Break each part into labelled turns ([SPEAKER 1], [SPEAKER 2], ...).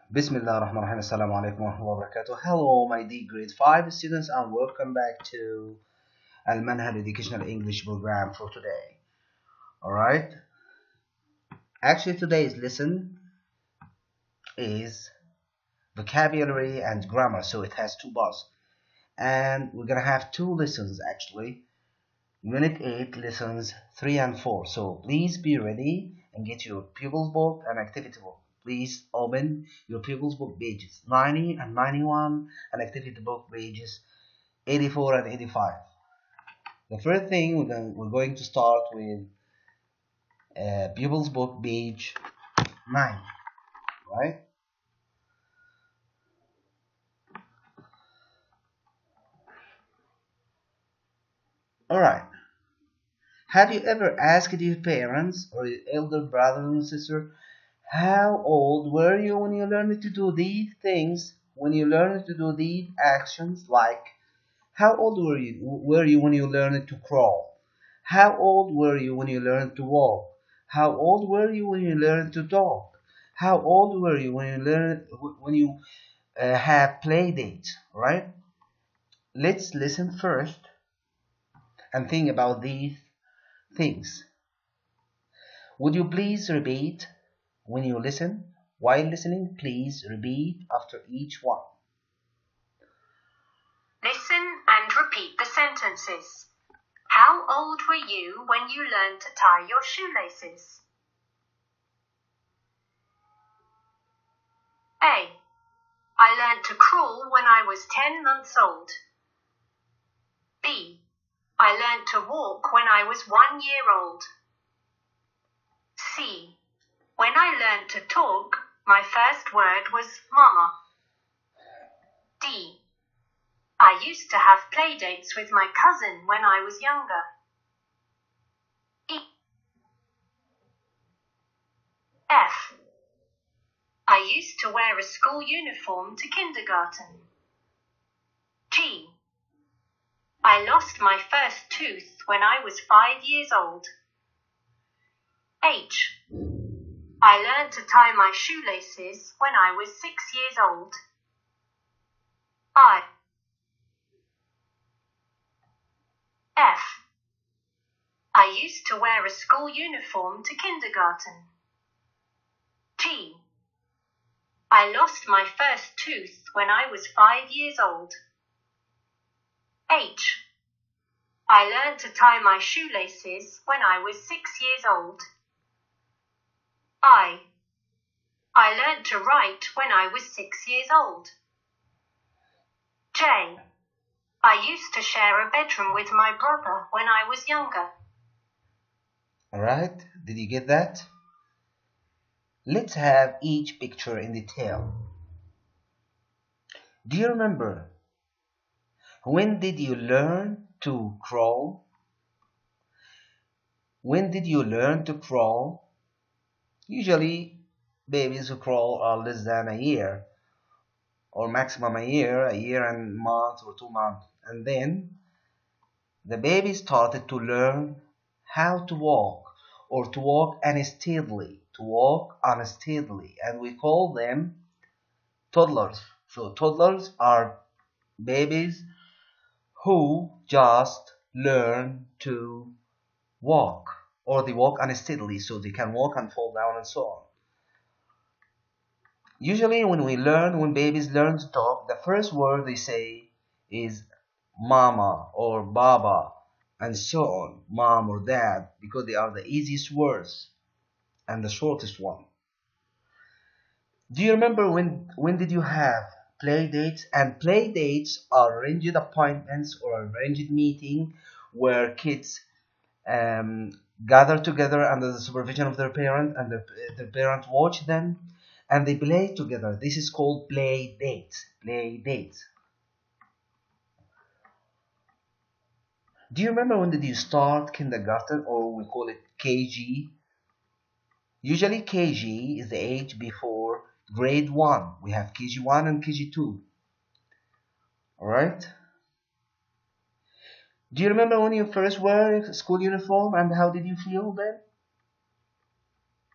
[SPEAKER 1] Bismillahirrahmanirrahim. Assalamu alaikum wa rahmatullahi wa barakatuh. Hello, my dear grade 5 students, and welcome back to Al Manhaj Educational English Program for today. Alright, actually, today's lesson is vocabulary and grammar, so it has two parts, and we're gonna have two lessons actually. Unit 8, lessons 3 and 4. So please be ready and get your pupils book and activity book. Please open your pupils book pages 90 and 91 and activity book pages 84 and 85. The first thing we're going to start with pupils book page 9, right? Alright. Have you ever asked your parents or your elder brother and sister, how old were you when you learned to do these things? When you learned to do these actions, like how old were you when you learned to crawl? How old were you when you learned to walk? How old were you when you learned to talk? How old were you when you have play dates? Right? Let's listen first and think about these things. Would you please repeat when you listen? While listening, please repeat after each one.
[SPEAKER 2] Listen and repeat the sentences. How old were you when you learned to tie your shoelaces? A. I learned to crawl when I was 10 months old. B. I learned to walk when I was 1 year old. C. When I learned to talk, my first word was mama. D. I used to have play dates with my cousin when I was younger. E. F. I used to wear a school uniform to kindergarten. G. I lost my first tooth when I was 5 years old. H. I learned to tie my shoelaces when I was 6 years old. I. F. I used to wear a school uniform to kindergarten. G. I lost my first tooth when I was 5 years old. H. I learned to tie my shoelaces when I was 6 years old. I learned to write when I was 6 years old. J. I used to share a bedroom with my brother when I was younger.
[SPEAKER 1] Alright, did you get that? Let's have each picture in detail. Do you remember? When did you learn to crawl? When did you learn to crawl? Usually, babies who crawl are less than a year, or maximum a year and a month or 2 months. And then the baby started to learn how to walk, or to walk unsteadily, and we call them toddlers. So toddlers are babies who just learn to walk, or they walk unsteadily, so they can walk and fall down and so on. Usually when babies learn to talk, the first word they say is mama or baba and so on, mom or dad, because they are the easiest words and the shortest one. Do you remember when did you have play dates? And play dates are arranged appointments or arranged meeting where kids gather together under the supervision of their parent, and their parent watch them and they play together. This is called play dates. Play dates. Do you remember when did you start kindergarten, or we call it KG? Usually KG is the age before grade 1. We have KG1 and KG2. Alright? Do you remember when you first wore a school uniform and how did you feel then?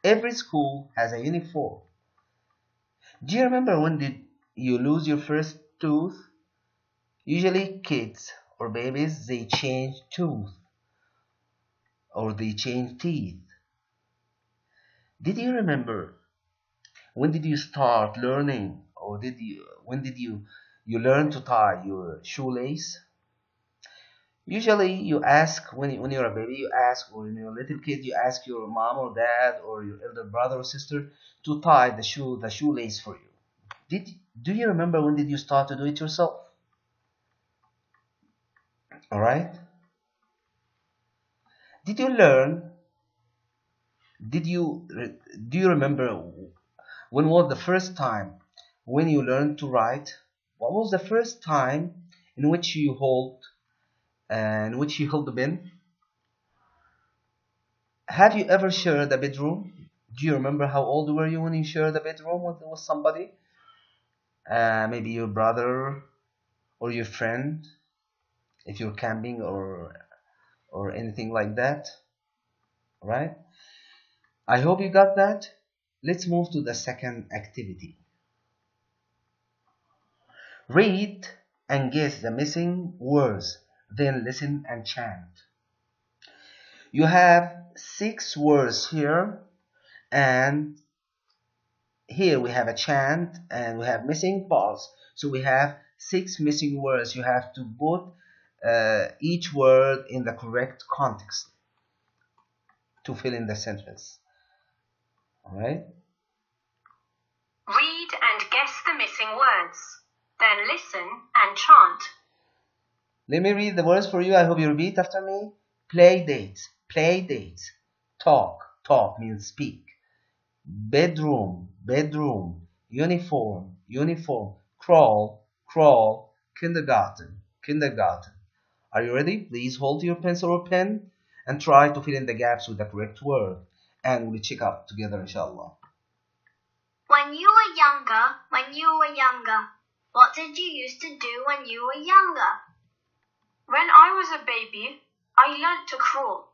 [SPEAKER 1] Every school has a uniform. Do you remember when did you lose your first tooth? Usually kids or babies, they change tooth or they change teeth. Did you remember when did you start learning, or when did you learn to tie your shoelace? Usually you ask when you're a baby, you ask, or when you're a little kid, you ask your mom or dad or your elder brother or sister to tie the shoelace for you. Do you remember when did you start to do it yourself? All right. Did you learn? Did you do you remember when was the first time when you learned to write? What was the first time in which you held the pen? Have you ever shared a bedroom? Do you remember how old were you when you shared a bedroom with somebody? Maybe your brother or your friend, if you're camping or anything like that, right? I hope you got that. Let's move to the second activity. Read and guess the missing words, then listen and chant. You have 6 words here, and here we have a chant and we have missing parts. So we have 6 missing words. You have to put each word in the correct context to fill in the sentence. All right?
[SPEAKER 2] Read and guess the missing words. Then listen and chant.
[SPEAKER 1] Let me read the words for you. I hope you repeat after me. Play dates. Play dates. Talk. Talk means speak. Bedroom. Bedroom. Uniform. Uniform. Crawl. Crawl. Kindergarten. Kindergarten. Are you ready? Please hold your pencil or pen and try to fill in the gaps with the correct word. And we'll check up together, inshallah.
[SPEAKER 2] When you were younger, what did you used to do when you were younger? When I was a baby, I learnt to crawl,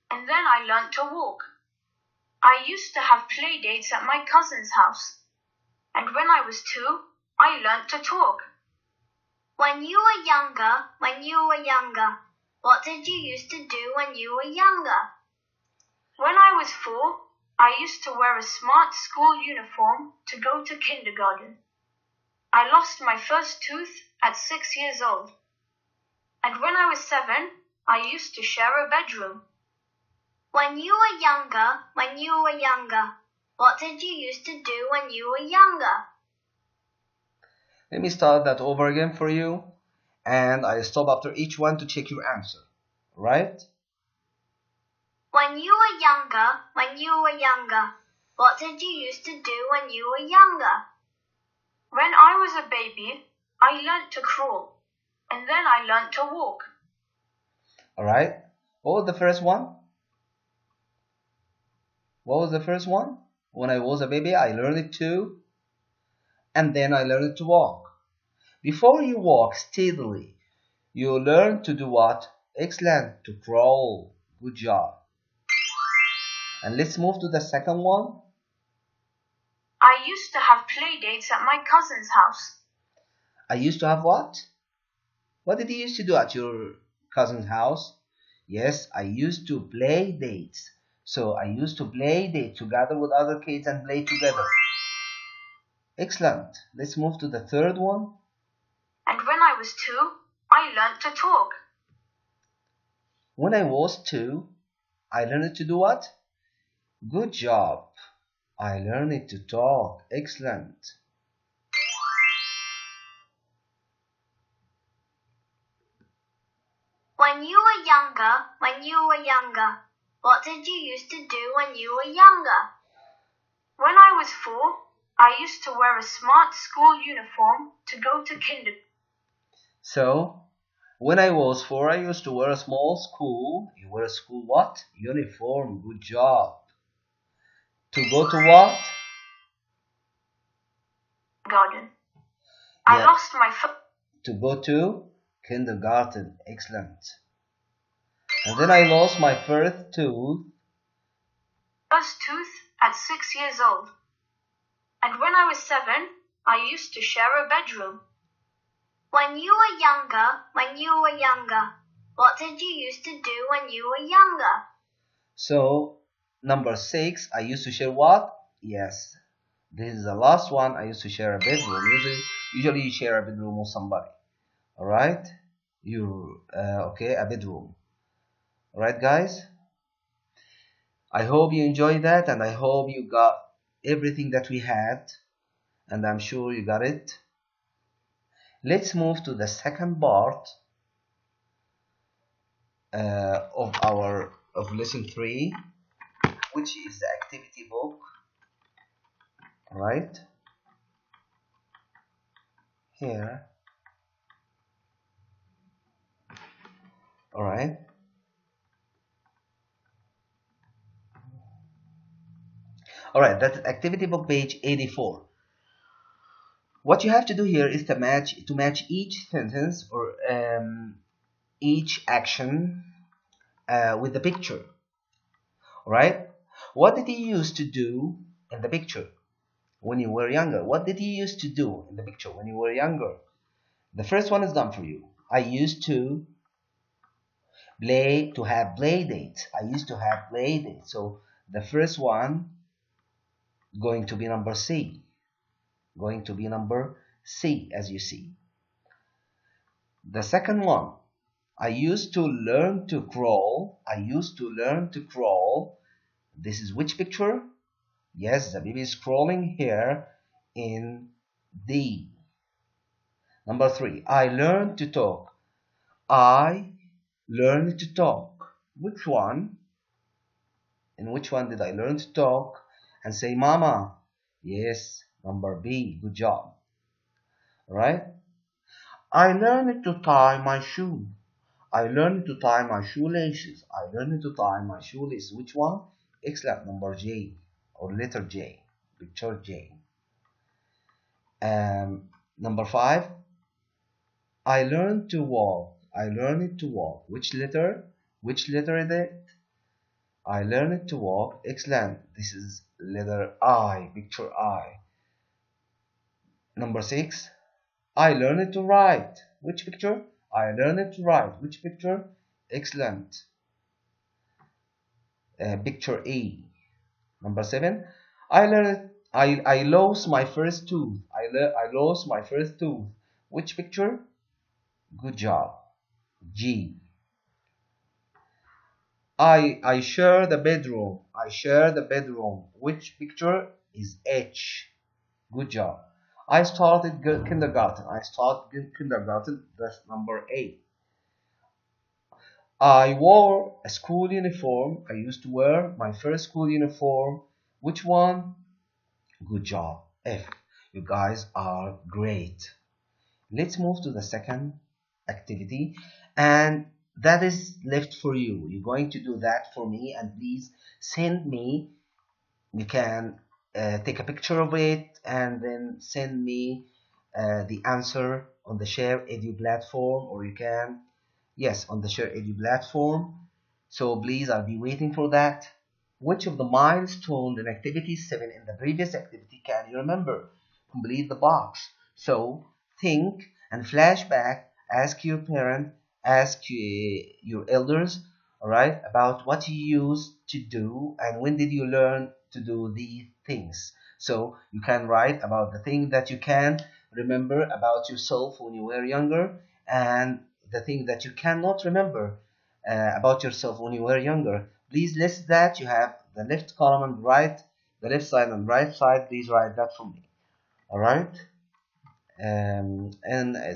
[SPEAKER 2] and then I learnt to walk. I used to have play dates at my cousin's house, and when I was 2, I learnt to talk. When you were younger, what did you used to do when you were younger? When I was 4, I used to wear a smart school uniform to go to kindergarten. I lost my first tooth at 6 years old. And when I was 7, I used to share a bedroom. When you were younger, what did you used to do when you were younger?
[SPEAKER 1] Let me start that over again for you. And I stop after each one to check your answer. Right?
[SPEAKER 2] When you were younger, what did you used to do when you were younger? When I was a baby, I learnt to crawl, and then I learnt to walk.
[SPEAKER 1] All right. What was the first one? What was the first one? When I was a baby, I learned it to, and then I learned to walk. Before you walk steadily, you learn to do what? Excellent. To crawl. Good job. And let's move to the second one.
[SPEAKER 2] I used to have play dates at my cousin's house.
[SPEAKER 1] I used to have what? What did you used to do at your cousin's house? Yes, I used to play dates. So I used to play dates together with other kids and play together. Excellent. Let's move to the third one.
[SPEAKER 2] And when I was 2, I learnt to talk.
[SPEAKER 1] When I was 2, I learned to do what? Good job. I learned to talk. Excellent.
[SPEAKER 2] When you were younger, what did you used to do when you were younger? When I was 4, I used to wear a smart school uniform to go to kindergarten.
[SPEAKER 1] So, when I was 4, I used to wear a small school. You wear a school what? Uniform. Good job. To go to what?
[SPEAKER 2] Garden. I lost my
[SPEAKER 1] To go to kindergarten. Excellent. And then I lost my first tooth
[SPEAKER 2] at 6 years old. And when I was 7, I used to share a bedroom. When you were younger, what did you used to do when you were younger?
[SPEAKER 1] So, number 6, I used to share what? Yes, this is the last one. I used to share a bedroom. Usually you share a bedroom with somebody. All right, okay, a bedroom. All right, guys. I hope you enjoyed that, and I hope you got everything that we had, and I'm sure you got it. Let's move to the second part of lesson 3, which is the activity book. All right, here. All right. All right, that's activity book page 84. What you have to do here is to match each sentence or each action with the picture. All right. What did you used to do in the picture when you were younger? What did you used to do in the picture when you were younger? The first one is done for you. I used to have play dates. I used to have play dates. So the first one going to be number C. Going to be number C, as you see. The second one, I used to learn to crawl. I used to learn to crawl. This is which picture? Yes, the baby is crawling here in D. Number 3, I learned to talk. I learned to talk. Which one? In which one did I learn to talk and say mama? Yes, number B. Good job. All right. I learned to tie my shoe. I learned to tie my shoelaces. I learned to tie my shoelaces. Which one? Excellent. Number J or letter J. Picture J. Number 5. I learned to walk. I learned to walk. Which letter? Which letter is it? I learned to walk. Excellent. This is letter I. Picture I. Number 6. I learned to write. Which picture? I learned to write. Which picture? Excellent. Picture E. Number 7. I lost my first tooth. I lost my first tooth. Which picture? Good job. G. I share the bedroom. I share the bedroom. Which picture is H? Good job. I started kindergarten. I started kindergarten. That's number 8. I wore a school uniform. I used to wear my first school uniform. Which one? Good job. F. You guys are great. Let's move to the second activity, and that is left for you. You're going to do that for me, and please send me. You can take a picture of it and then send me the answer on the Share Edu platform, or you can, yes, on the Share Edu platform. So please, I'll be waiting for that. Which of the milestones in activity 7 in the previous activity can you remember? Complete the box. So think and flashback, ask your parent, ask your elders, all right, about what you used to do and when did you learn to do these things. So you can write about the thing that you can remember about yourself when you were younger, and the thing that you cannot remember about yourself when you were younger. Please list that. You have the left column and the left side and right side. Please write that for me. All right. And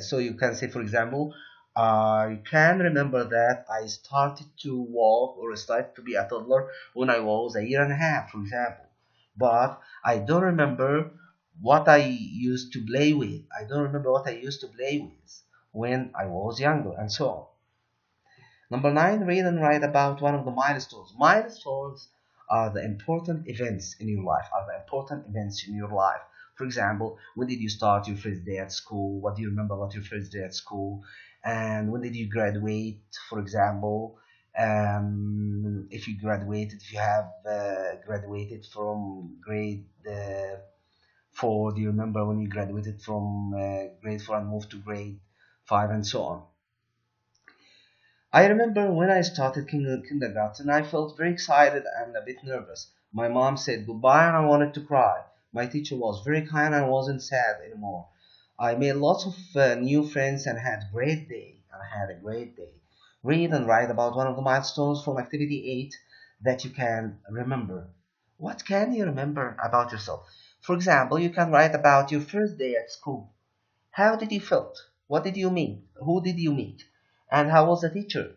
[SPEAKER 1] so you can say, for example, I can remember that I started to walk or started to be a toddler when I was a year and a half, for example. But I don't remember what I used to play with. I don't remember what I used to play with when I was younger, and so on. Number 9, read and write about one of the milestones. Milestones are the important events in your life, For example, when did you start your first day at school? What do you remember about your first day at school? And when did you graduate, for example? If you have graduated from grade 4? Do you remember when you graduated from grade 4 and moved to grade 5 and so on? I remember when I started kindergarten, I felt very excited and a bit nervous. My mom said goodbye and I wanted to cry. My teacher was very kind and I wasn't sad anymore. I made lots of new friends and had a great day. Read and write about one of the milestones from activity 8 that you can remember. What can you remember about yourself? For example, you can write about your first day at school. How did you feel? What did you meet? Who did you meet? And how was the teacher?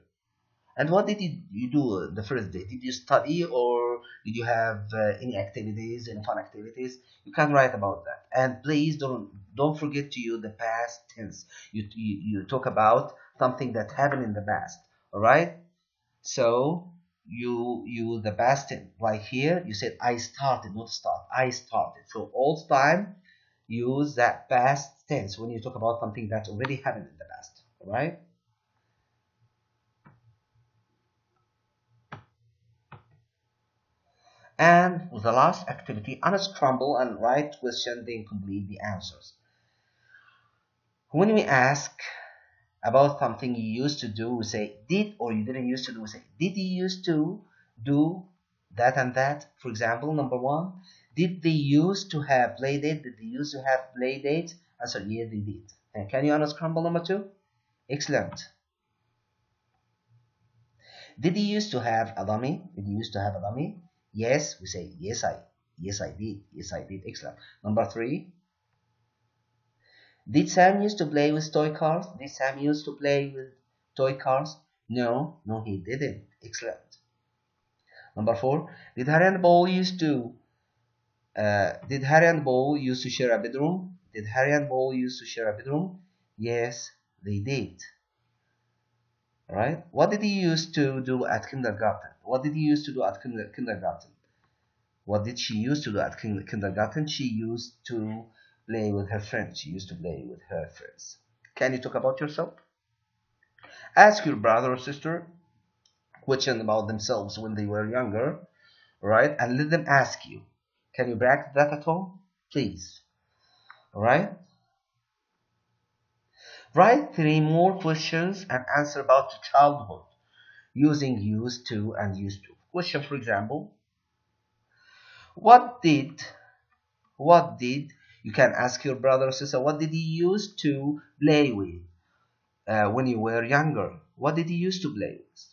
[SPEAKER 1] And what did you do the first day? Did you study or did you have any activities, any fun activities? You can write about that. And please don't forget to use the past tense. You talk about something that happened in the past. All right? So you use the past tense. Like here, you said I started, not start. I started. So all the time, use that past tense when you talk about something that already happened in the past. All right? And with the last activity, unscramble and write question, then complete the answers. When we ask about something you used to do, we say did, or you didn't used to do, we say did you used to do that and that? For example, number 1, did they used to have play date? Did they used to have play date? Answer, yes, they did. And can you unscramble number 2? Excellent. Did he used to have a dummy? Did he used to have a dummy? Yes, we say yes I did. Yes I did. Excellent. Number 3. Did Sam used to play with toy cars? Did Sam used to play with toy cars? No, he didn't. Excellent. Number 4. Did Harry and Paul used to share a bedroom? Did Harry and Paul used to share a bedroom? Yes, they did. Right? What did he used to do at kindergarten? What did he used to do at kindergarten? What did she used to do at kindergarten? She used to play with her friends. Can you talk about yourself? Ask your brother or sister questions about themselves when they were younger, right? And let them ask you. Can you practice that at home? Please. Alright? Write 3 more questions and answer about childhood using used to and used to. Question, for example, what did you can ask your brother or sister, what did he used to play with when you were younger? What did he used to play with?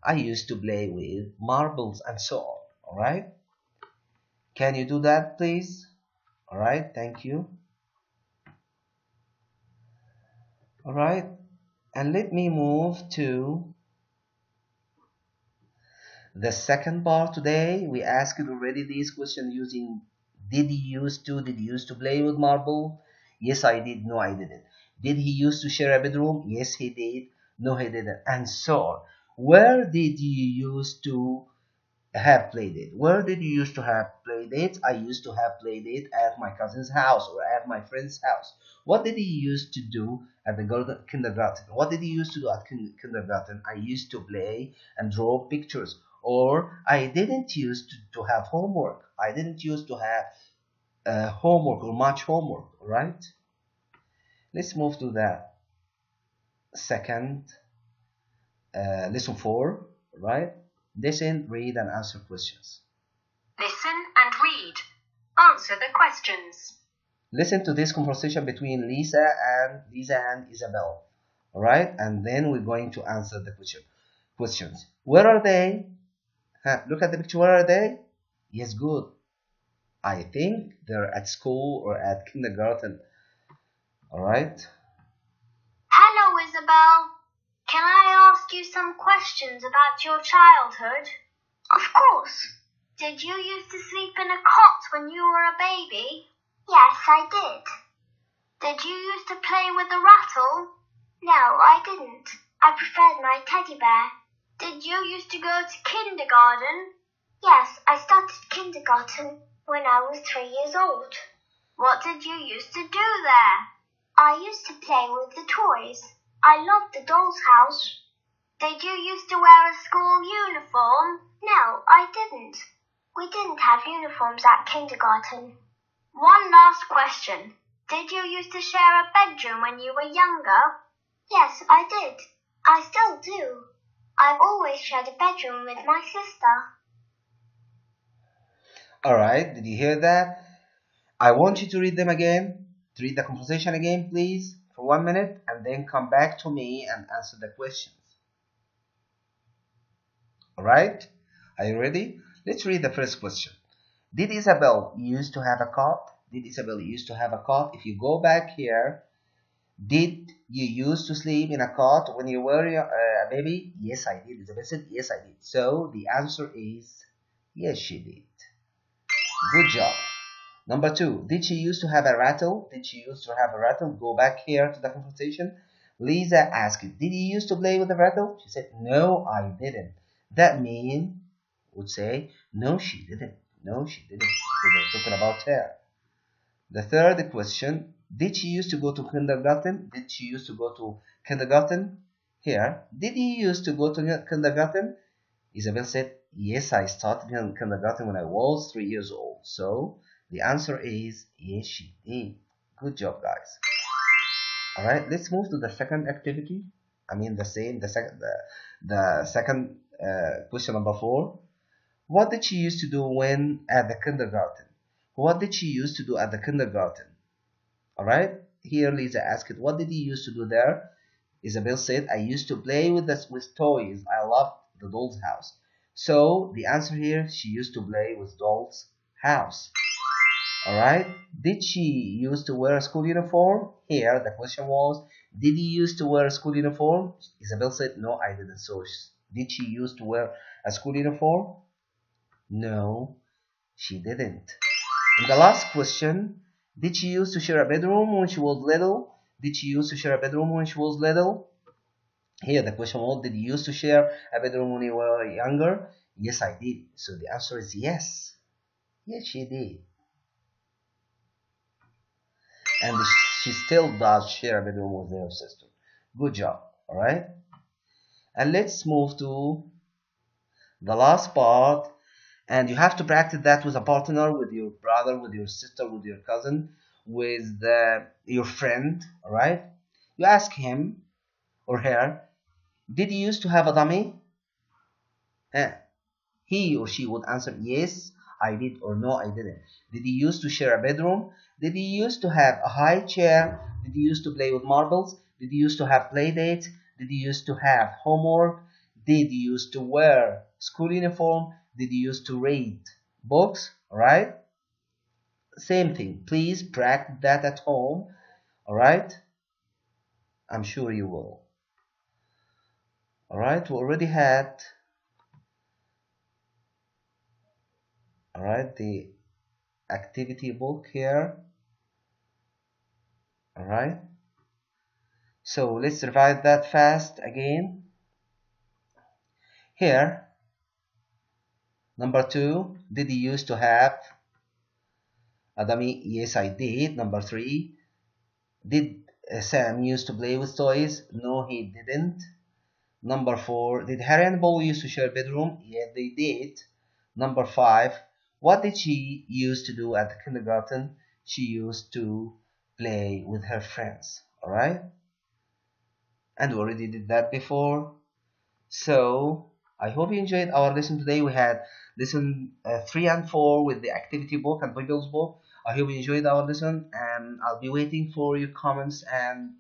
[SPEAKER 1] I used to play with marbles and so on. Alright? Can you do that, please? Alright, thank you. Alright, and let me move to the second part today. We asked already these questions using did he used to play with marble? Yes, I did. No, I didn't. Did he used to share a bedroom? Yes, he did. No, he didn't. And so on. Where did you used to have play date? Where did you used to have play dates? I used to have play date at my cousin's house or at my friend's house. What did he used to do at the kindergarten? What did he used to do at kindergarten? I used to play and draw pictures. Or I didn't used to have homework. I didn't used to have homework or much homework, right? Let's move to the second lesson 4, right? Listen, read, and answer questions.
[SPEAKER 2] Listen and read. Answer the questions.
[SPEAKER 1] Listen to this conversation between Lisa and Isabel. All right, and then we're going to answer the questions. Where are they? Look at the picture. Where are they? Yes, good. I think they're at school or at kindergarten. All right.
[SPEAKER 3] Hello, Isabel. Can I ask you some questions about your childhood?
[SPEAKER 2] Of course.
[SPEAKER 3] Did you used to sleep in a cot when you were a baby?
[SPEAKER 2] Yes, I did.
[SPEAKER 3] Did you used to play with a rattle?
[SPEAKER 2] No, I didn't. I preferred my teddy bear.
[SPEAKER 3] Did you used to go to kindergarten?
[SPEAKER 2] Yes, I started kindergarten when I was 3 years old.
[SPEAKER 3] What did you used to do there?
[SPEAKER 2] I used to play with the toys. I loved the doll's house.
[SPEAKER 3] Did you used to wear a school uniform?
[SPEAKER 2] No, I didn't. We didn't have uniforms at kindergarten.
[SPEAKER 3] One last question. Did you used to share a bedroom when you were younger? Yes, I did. I still do. I've always shared a bedroom with my sister.
[SPEAKER 1] Alright, did you hear that? I want you to read them again, to read the conversation again, please, for 1 minute, and then come back to me and answer the questions. Alright, are you ready? Let's read the first question. Did Isabel used to have a cot? Did Isabel used to have a cot? If you go back here, did you used to sleep in a cot when you were a baby? Yes, I did. Isabel said, yes, I did. So the answer is yes, she did. Good job. Number 2, did she used to have a rattle? Did she used to have a rattle? Go back here to the conversation. Lisa asked, did you used to play with the rattle? She said, no, I didn't. That means would say, no, she didn't. No, she didn't. So they're talking about her. The third question, did she used to go to kindergarten? Did she used to go to kindergarten? Here, did he used to go to kindergarten? Isabel said, yes, I started kindergarten when I was 3 years old. So the answer is yes, she did. Good job, guys. All right, let's move to the second activity. I mean the second question number 4. What did she used to do when at the kindergarten? What did she used to do at the kindergarten? All right, here Lisa asked, what did he used to do there? Isabel said, I used to play with toys. I loved the doll's house. So the answer here, she used to play with doll's house. All right, did she used to wear a school uniform? Here the question was, did he used to wear a school uniform? Isabel said, no, I didn't. So did she used to wear a school uniform? No, she didn't. And the last question, did she used to share a bedroom when she was little? Did she used to share a bedroom when she was little? Here the question was, did you used to share a bedroom when you were younger? Yes, I did. So the answer is yes. Yes, she did. And she still does share a bedroom with her sister. Good job. All right. And let's move to the last part. And you have to practice that with a partner, with your brother, with your sister, with your cousin, with your friend. All right. You ask him or her, did you used to have a dummy? He or she would answer, yes, I did, or no, I didn't. Did you used to share a bedroom? Did you used to have a high chair? Did you used to play with marbles? Did you used to have play dates? Did you used to have homework? Did you used to wear school uniform? Did you used to read books? All right? Same thing. Please practice that at home. All right? I'm sure you will. All right? We already had the activity book here. All right, so let's revise that fast again. Here, number 2, did you used to have a dummy? Yes, I did. Number 3, did Sam used to play with toys? No, he didn't. Number 4, did Harry and Paul used to share a bedroom? Yes, they did. Number 5, what did she used to do at the kindergarten? She used to play with her friends. All right, and we already did that before. So I hope you enjoyed our lesson today. We had lesson 3 and 4 with the activity book and Bible's book. I hope you enjoyed our lesson, and I'll be waiting for your comments and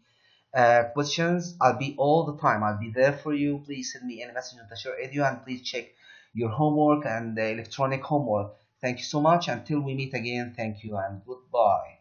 [SPEAKER 1] questions. I'll be all the time. I'll be there for you. Please send me any message on Tashir Edu, and please check your homework and the electronic homework. Thank you so much. Until we meet again, thank you and goodbye.